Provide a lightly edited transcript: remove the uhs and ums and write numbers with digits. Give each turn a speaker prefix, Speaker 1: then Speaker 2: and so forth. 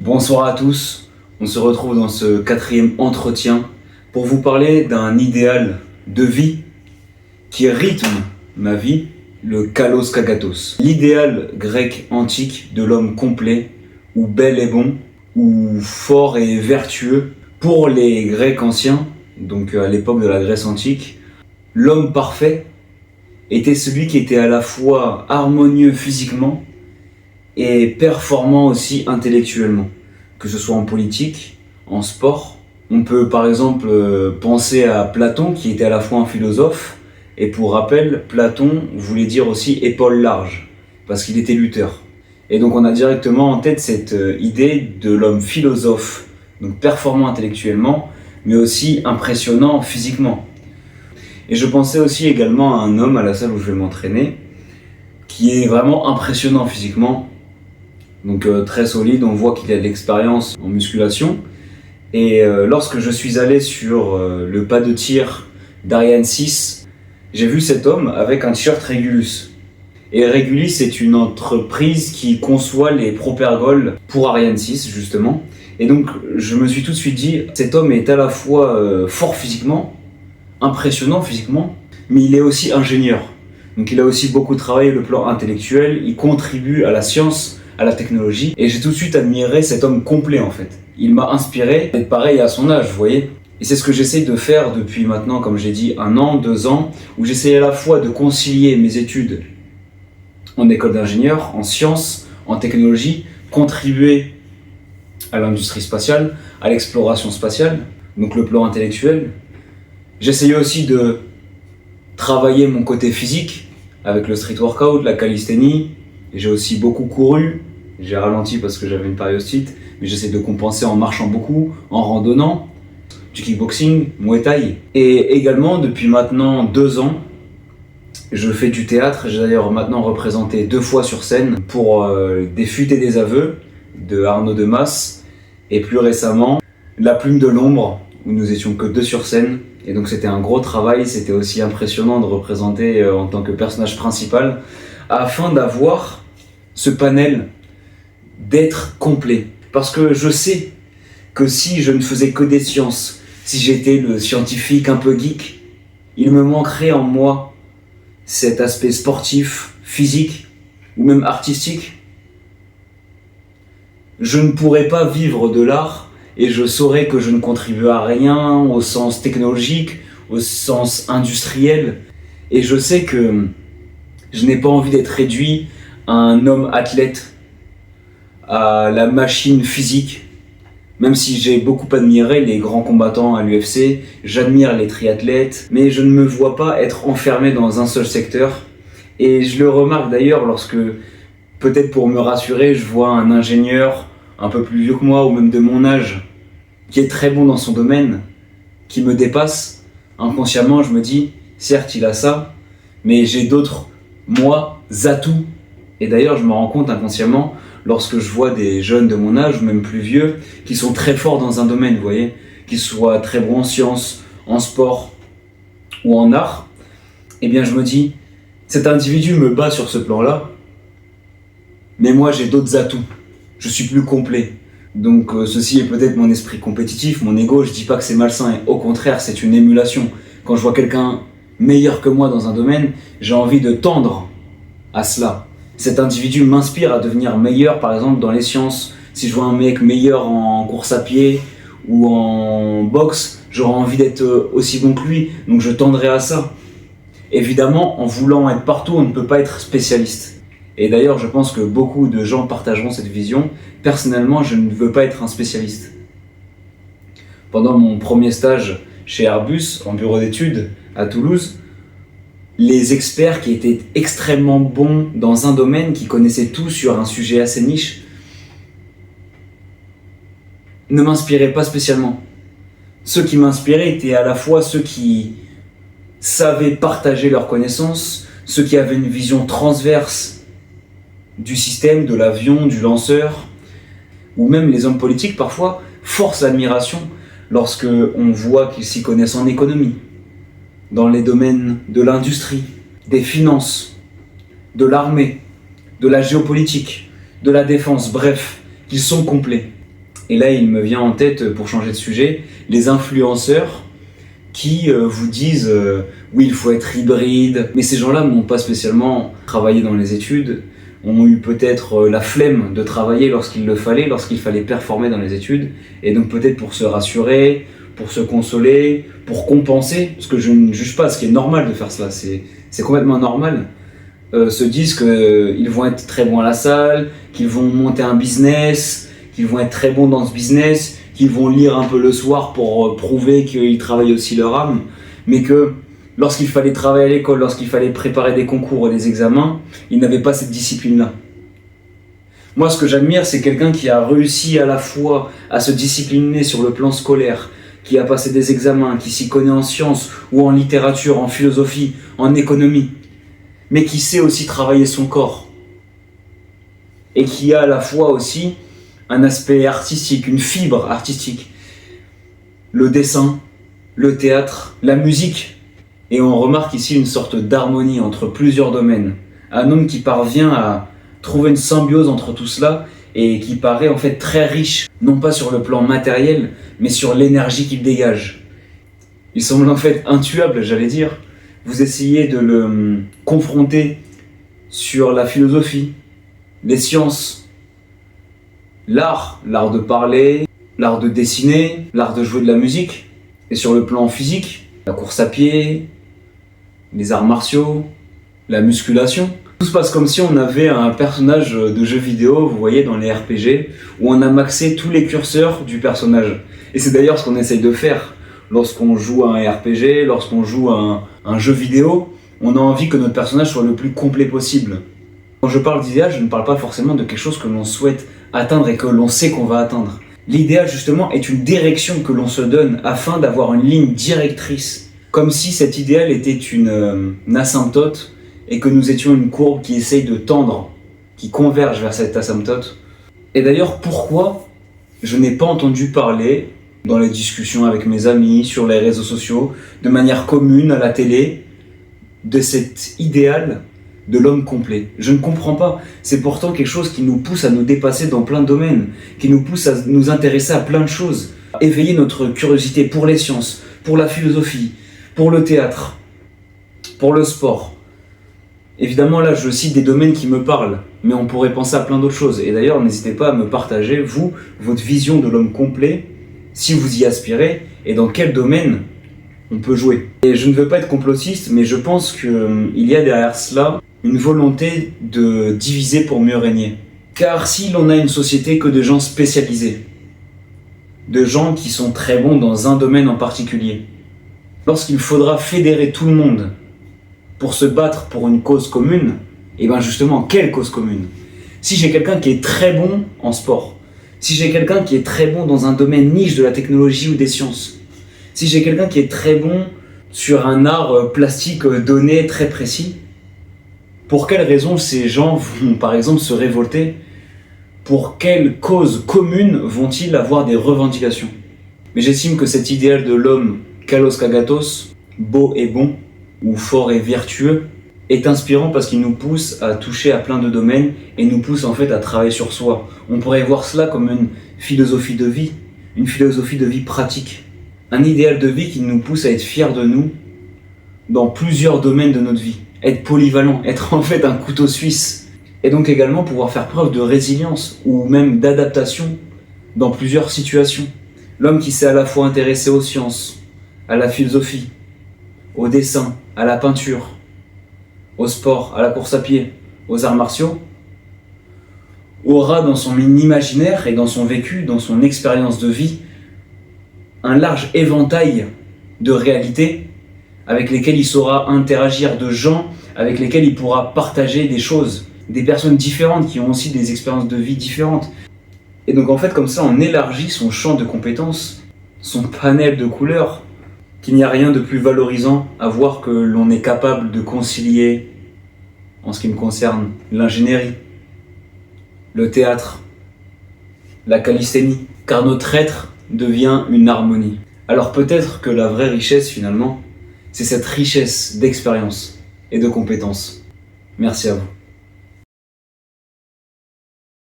Speaker 1: Bonsoir à tous, on se retrouve dans ce quatrième entretien pour vous parler d'un idéal de vie qui rythme ma vie, le kalos kagatos. L'idéal grec antique de l'homme complet, ou bel et bon, ou fort et vertueux. Pour les Grecs anciens, donc à l'époque de la Grèce antique, l'homme parfait était celui qui était à la fois harmonieux physiquement et performant aussi intellectuellement, que ce soit en politique, en sport. On peut par exemple penser à Platon qui était à la fois un philosophe et pour rappel, Platon voulait dire aussi épaule large parce qu'il était lutteur. Et donc on a directement en tête cette idée de l'homme philosophe, donc performant intellectuellement mais aussi impressionnant physiquement. Et je pensais aussi également à un homme à la salle où je vais m'entraîner qui est vraiment impressionnant physiquement. Donc très solide, on voit qu'il a de l'expérience en musculation. Et lorsque je suis allé sur le pas de tir d'Ariane 6, j'ai vu cet homme avec un t-shirt Regulus. Et Regulus est une entreprise qui conçoit les propergoles pour Ariane 6 justement. Et donc je me suis tout de suite dit, cet homme est à la fois fort physiquement, impressionnant physiquement, mais il est aussi ingénieur. Donc il a aussi beaucoup travaillé le plan intellectuel, il contribue à la science, à la technologie, et j'ai tout de suite admiré cet homme complet en fait. Il m'a inspiré d'être pareil à son âge, vous voyez. Et c'est ce que j'essaye de faire depuis maintenant, comme j'ai dit, 1 an, 2 ans, où j'essaye à la fois de concilier mes études en école d'ingénieur, en sciences, en technologie, contribuer à l'industrie spatiale, à l'exploration spatiale, donc le plan intellectuel. J'essayais aussi de travailler mon côté physique avec le street workout, la calisthénie. J'ai aussi beaucoup couru, j'ai ralenti parce que j'avais une périostite, mais j'essaie de compenser en marchant beaucoup, en randonnant, du kickboxing, muay thai. Et également, depuis maintenant 2 ans, je fais du théâtre. J'ai d'ailleurs maintenant représenté 2 fois sur scène pour des Fuites et des aveux de Arnaud Demas, et plus récemment, La Plume de l'ombre, où nous étions que 2 sur scène. Et donc c'était un gros travail, c'était aussi impressionnant de représenter en tant que personnage principal, afin d'avoir ce panel, d'être complet. Parce que je sais que si je ne faisais que des sciences, si j'étais le scientifique un peu geek, il me manquerait en moi cet aspect sportif, physique ou même artistique. Je ne pourrais pas vivre de l'art et je saurais que je ne contribue à rien au sens technologique, au sens industriel. Et je sais que je n'ai pas envie d'être réduit à un homme athlète, à la machine physique. Même si j'ai beaucoup admiré les grands combattants à l'UFC, j'admire les triathlètes, mais je ne me vois pas être enfermé dans un seul secteur. Et je le remarque d'ailleurs lorsque, peut-être pour me rassurer, je vois un ingénieur un peu plus vieux que moi ou même de mon âge, qui est très bon dans son domaine, qui me dépasse. Inconsciemment, je me dis, certes, il a ça, mais j'ai d'autres, moi, atouts. Et d'ailleurs, je me rends compte inconsciemment, lorsque je vois des jeunes de mon âge, ou même plus vieux, qui sont très forts dans un domaine, vous voyez, qu'ils soient très bons en sciences, en sport ou en art, eh bien je me dis, cet individu me bat sur ce plan-là, mais moi j'ai d'autres atouts, je suis plus complet. Donc ceci est peut-être mon esprit compétitif, mon ego, je dis pas que c'est malsain, et au contraire c'est une émulation. Quand je vois quelqu'un meilleur que moi dans un domaine, j'ai envie de tendre à cela. Cet individu m'inspire à devenir meilleur, par exemple dans les sciences. Si je vois un mec meilleur en course à pied ou en boxe, j'aurai envie d'être aussi bon que lui, donc je tendrai à ça. Évidemment, en voulant être partout, on ne peut pas être spécialiste. Et d'ailleurs, je pense que beaucoup de gens partageront cette vision. Personnellement, je ne veux pas être un spécialiste. Pendant mon premier stage chez Airbus, en bureau d'études à Toulouse, les experts qui étaient extrêmement bons dans un domaine, qui connaissaient tout sur un sujet assez niche, ne m'inspiraient pas spécialement. Ceux qui m'inspiraient étaient à la fois ceux qui savaient partager leurs connaissances, ceux qui avaient une vision transverse du système, de l'avion, du lanceur, ou même les hommes politiques parfois forcent l'admiration lorsque on voit qu'ils s'y connaissent en économie, dans les domaines de l'industrie, des finances, de l'armée, de la géopolitique, de la défense, bref, qu'ils sont complets. Et là, il me vient en tête, pour changer de sujet, les influenceurs qui vous disent oui, il faut être hybride. Mais ces gens-là n'ont pas spécialement travaillé dans les études, ont eu peut-être la flemme de travailler lorsqu'il le fallait, lorsqu'il fallait performer dans les études. Et donc peut-être pour se rassurer, pour se consoler, pour compenser, parce que je ne juge pas, ce qui est normal de faire cela, c'est complètement normal, se disent qu'ils vont être très bons à la salle, qu'ils vont monter un business, qu'ils vont être très bons dans ce business, qu'ils vont lire un peu le soir pour prouver qu'ils travaillent aussi leur âme, mais que lorsqu'il fallait travailler à l'école, lorsqu'il fallait préparer des concours et des examens, ils n'avaient pas cette discipline-là. Moi, ce que j'admire, c'est quelqu'un qui a réussi à la fois à se discipliner sur le plan scolaire, qui a passé des examens, qui s'y connaît en sciences ou en littérature, en philosophie, en économie, mais qui sait aussi travailler son corps. Et qui a à la fois aussi un aspect artistique, une fibre artistique. Le dessin, le théâtre, la musique. Et on remarque ici une sorte d'harmonie entre plusieurs domaines. Un homme qui parvient à trouver une symbiose entre tout cela et qui paraît en fait très riche, non pas sur le plan matériel, mais sur l'énergie qu'il dégage. Il semble en fait intuable, j'allais dire. Vous essayez de le confronter sur la philosophie, les sciences, l'art de parler, l'art de dessiner, l'art de jouer de la musique, et sur le plan physique, la course à pied, les arts martiaux, la musculation. Tout se passe comme si on avait un personnage de jeu vidéo, vous voyez, dans les RPG, où on a maxé tous les curseurs du personnage. Et c'est d'ailleurs ce qu'on essaye de faire lorsqu'on joue à un RPG, lorsqu'on joue à un jeu vidéo. On a envie que notre personnage soit le plus complet possible. Quand je parle d'idéal, je ne parle pas forcément de quelque chose que l'on souhaite atteindre et que l'on sait qu'on va atteindre. L'idéal, justement, est une direction que l'on se donne afin d'avoir une ligne directrice. Comme si cet idéal était une asymptote et que nous étions une courbe qui essaye de tendre, qui converge vers cette asymptote. Et d'ailleurs, pourquoi je n'ai pas entendu parler dans les discussions avec mes amis, sur les réseaux sociaux, de manière commune, à la télé, de cet idéal de l'homme complet? Je ne comprends pas. C'est pourtant quelque chose qui nous pousse à nous dépasser dans plein de domaines, qui nous pousse à nous intéresser à plein de choses, à éveiller notre curiosité pour les sciences, pour la philosophie, pour le théâtre, pour le sport. Évidemment, là, je cite des domaines qui me parlent, mais on pourrait penser à plein d'autres choses. Et d'ailleurs, n'hésitez pas à me partager, vous, votre vision de l'homme complet, si vous y aspirez, et dans quel domaine on peut jouer. Et je ne veux pas être complotiste, mais je pense qu'il y a derrière cela une volonté de diviser pour mieux régner. Car si l'on a une société que de gens spécialisés, de gens qui sont très bons dans un domaine en particulier, lorsqu'il faudra fédérer tout le monde pour se battre pour une cause commune, et bien justement, quelle cause commune? Si j'ai quelqu'un qui est très bon en sport, si j'ai quelqu'un qui est très bon dans un domaine niche de la technologie ou des sciences, si j'ai quelqu'un qui est très bon sur un art plastique donné, très précis, pour quelles raisons ces gens vont par exemple se révolter? Pour quelle cause commune vont-ils avoir des revendications? Mais j'estime que cet idéal de l'homme kalos kagatos, beau et bon, ou fort et vertueux, est inspirant parce qu'il nous pousse à toucher à plein de domaines et nous pousse en fait à travailler sur soi. On pourrait voir cela comme une philosophie de vie pratique. Un idéal de vie qui nous pousse à être fiers de nous dans plusieurs domaines de notre vie. Être polyvalent, être en fait un couteau suisse. Et donc également pouvoir faire preuve de résilience ou même d'adaptation dans plusieurs situations. L'homme qui s'est à la fois intéressé aux sciences, à la philosophie, au dessin, à la peinture, au sport, à la course à pied, aux arts martiaux, aura dans son imaginaire et dans son vécu, dans son expérience de vie, un large éventail de réalités avec lesquelles il saura interagir, de gens avec lesquels il pourra partager des choses, des personnes différentes qui ont aussi des expériences de vie différentes. Et donc en fait comme ça on élargit son champ de compétences, son panel de couleurs, qu'il n'y a rien de plus valorisant à voir que l'on est capable de concilier, en ce qui me concerne, l'ingénierie, le théâtre, la calisthénie, car notre être devient une harmonie. Alors peut-être que la vraie richesse finalement, c'est cette richesse d'expérience et de compétences. Merci à vous.